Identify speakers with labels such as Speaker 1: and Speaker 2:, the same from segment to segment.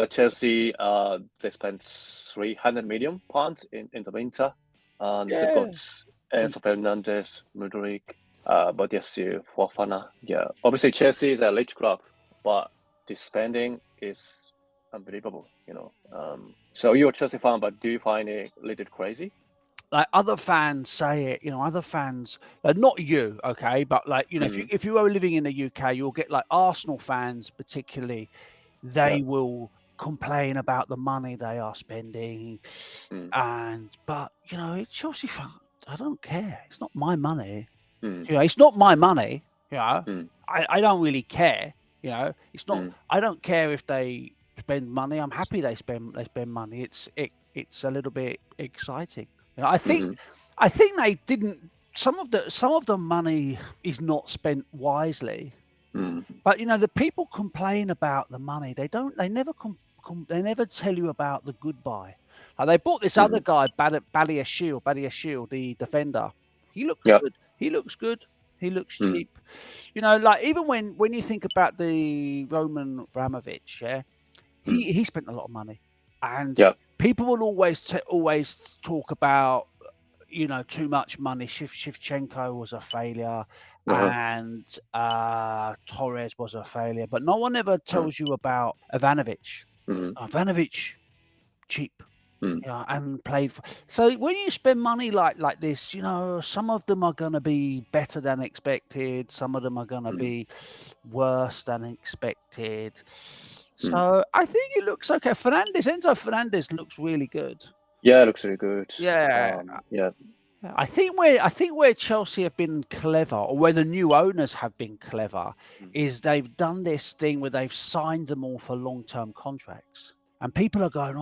Speaker 1: Chelsea, they spent £300 million in the winter. And they got Enzo Fernandez, Mudryk, Badiashile, Fofana. Yeah, obviously Chelsea is a rich club, but the spending is unbelievable. So you're a Chelsea fan, but do you find it a little crazy?
Speaker 2: Like other fans say it, other fans, not you, okay, but like if you are living in the UK, you'll get like Arsenal fans, particularly, they will complain about the money they are spending, but it's Chelsea fan. I don't care. It's not my money. It's not my money. I don't really care. It's not. I don't care if they spend money. I'm happy they spend money. It's a little bit exciting. I think they didn't. Some of the money is not spent wisely. But the people complain about the money. They never tell you about the goodbye. Like they bought this other guy, Badiashile, the defender. He looks good. He looks good. He looks cheap. Like even when you think about the Roman Abramovich, he spent a lot of money, and people will always talk about too much money. Shevchenko was a failure, and Torres was a failure, but no one ever tells you about Ivanovic. Ivanovic, cheap. And played for. So when you spend money like this, some of them are going to be better than expected. Some of them are going to be worse than expected. So I think it looks okay. Enzo Fernandez looks really good.
Speaker 1: Yeah, it looks really good.
Speaker 2: Yeah. I think where Chelsea have been clever, or where the new owners have been clever, is they've done this thing where they've signed them all for long-term contracts. And people are going,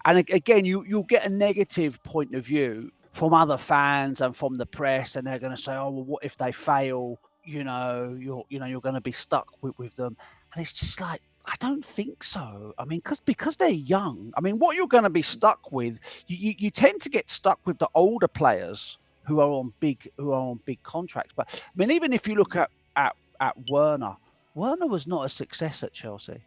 Speaker 2: and again, you'll get a negative point of view from other fans and from the press, and they're going to say, well, what if they fail? You're going to be stuck with them. And it's just like, I don't think so. I mean, because they're young. I mean, what you're going to be stuck with, you tend to get stuck with the older players who are on big contracts. But I mean, even if you look at Werner was not a success at Chelsea.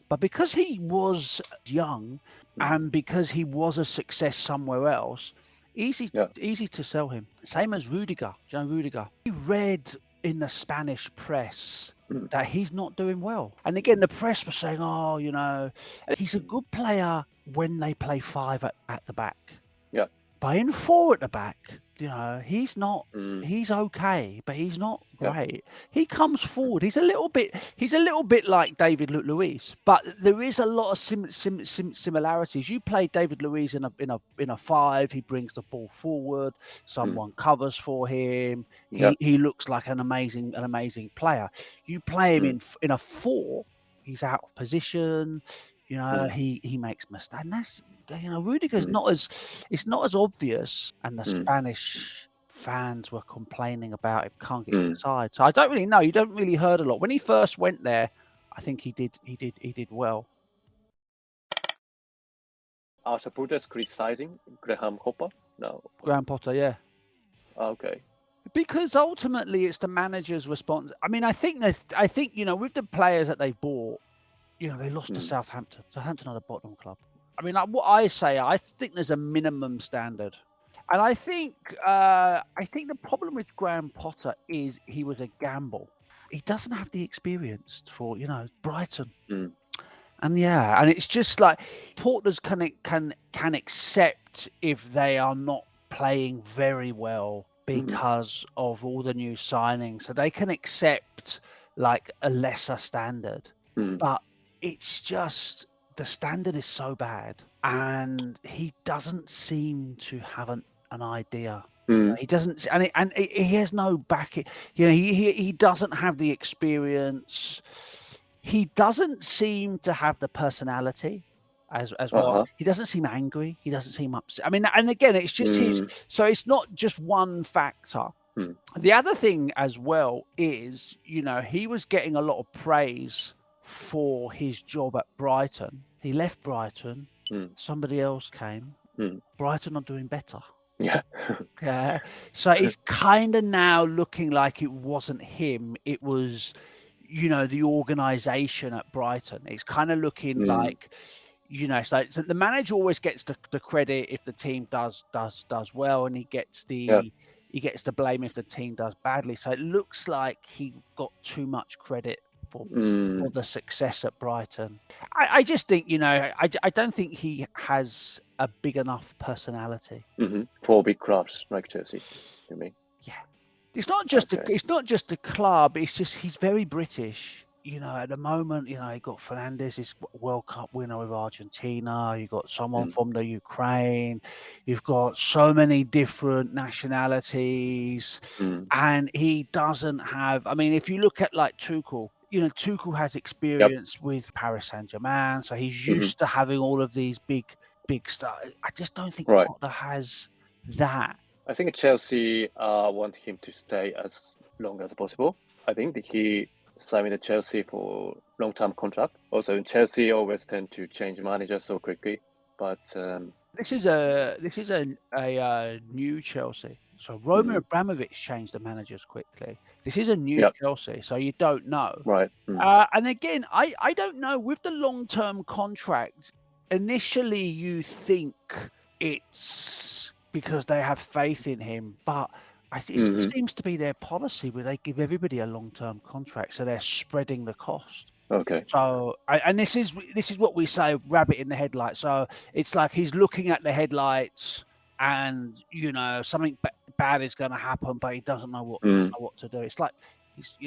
Speaker 2: But because he was young and because he was a success somewhere else, easy to sell him. Same as Rudiger. Do you know Rudiger? He read in the Spanish press that he's not doing well. And again, the press was saying, he's a good player when they play five at the back.
Speaker 1: Yeah.
Speaker 2: But in four at the back, he's not. He's okay, but he's not great. He comes forward. He's a little bit like David Luiz, but there is a lot of similarities. You play David Luiz in a five. He brings the ball forward. Someone covers for him. He looks like an amazing player. You play him in a four. He's out of position. He makes mistakes. And that's Rudiger's it's not as obvious, and the Spanish fans were complaining about him can't get inside. So I don't really know. You don't really heard a lot. When he first went there, I think he did well.
Speaker 1: Are supporters criticizing Graham Potter? No.
Speaker 2: Graham Potter, yeah.
Speaker 1: Okay.
Speaker 2: Because ultimately it's the manager's response. I mean, I think with the players that they bought, they lost to Southampton. Southampton are the bottom club. I mean, like what I think there's a minimum standard. And I think the problem with Graham Potter is he was a gamble. He doesn't have the experience for, Brighton. And and it's just like Porters can accept if they are not playing very well because of all the new signings. So they can accept like a lesser standard. But it's just the standard is so bad, and he doesn't seem to have an idea. He doesn't, and he has no back. He doesn't have the experience. He doesn't seem to have the personality as well. He doesn't seem angry. He doesn't seem upset. I mean, and again, it's just his. So it's not just one factor. The other thing as well is, he was getting a lot of praise for his job at Brighton. He left Brighton. Somebody else came. Brighton are doing better. So it's kind of now looking like it wasn't him. It was, you know, the organisation at Brighton. It's kind of looking like, you know, so the manager always gets the credit if the team does well, and he gets the blame if the team does badly. So it looks like he got too much credit for the success at Brighton. I just think, you know, I don't think he has a big enough personality
Speaker 1: for big clubs like Chelsea, you mean?
Speaker 2: Yeah, it's not just a club. It's just he's very British. You know, at the moment, you know, you got Fernandes, is World Cup winner with Argentina. You got someone from the Ukraine. You've got so many different nationalities, and he doesn't have. I mean, if you look at like Tuchel, you know, Tuchel has experience with Paris Saint-Germain, so he's used to having all of these big stars. I just don't think Potter has that.
Speaker 1: I think Chelsea want him to stay as long as possible. I think that he signed with Chelsea for long-term contract. Also, Chelsea always tend to change managers so quickly. But
Speaker 2: this is a new Chelsea. So Roman Abramovich changed the managers quickly. This is a new Chelsea, so you don't know.
Speaker 1: Right.
Speaker 2: And again, I don't know. With the long-term contract, initially you think it's because they have faith in him, but it seems to be their policy where they give everybody a long-term contract, so they're spreading the cost.
Speaker 1: Okay.
Speaker 2: So, and this is what we say, rabbit in the headlights. So it's like he's looking at the headlights, and you know something bad is going to happen, but he doesn't know what to do. It's like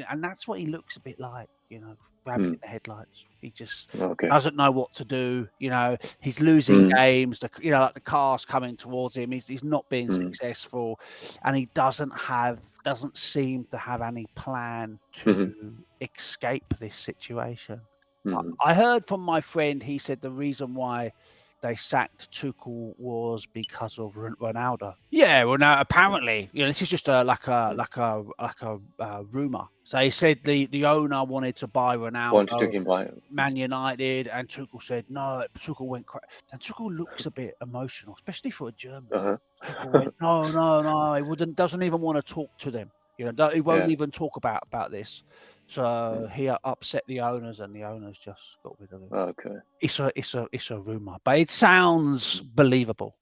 Speaker 2: and that's what he looks a bit like, you know, rabbit in the headlights. He just doesn't know what to do. You know, he's losing games. You know, like the car's coming towards him. He's not being successful, and he doesn't seem to have any plan to escape this situation. I heard from my friend. He said the reason why they sacked Tuchel was because of Ronaldo. Yeah, well, no, apparently, you know, this is just like a rumor. So he said the owner wanted to buy Ronaldo, Man United, and Tuchel said no. Tuchel went crazy, and Tuchel looks a bit emotional, especially for a German. Tuchel went, no, he doesn't even want to talk to them. You know, he won't even talk about this. So he upset the owners, and the owners just got rid of him.
Speaker 1: Okay.
Speaker 2: It's a rumor, but it sounds believable.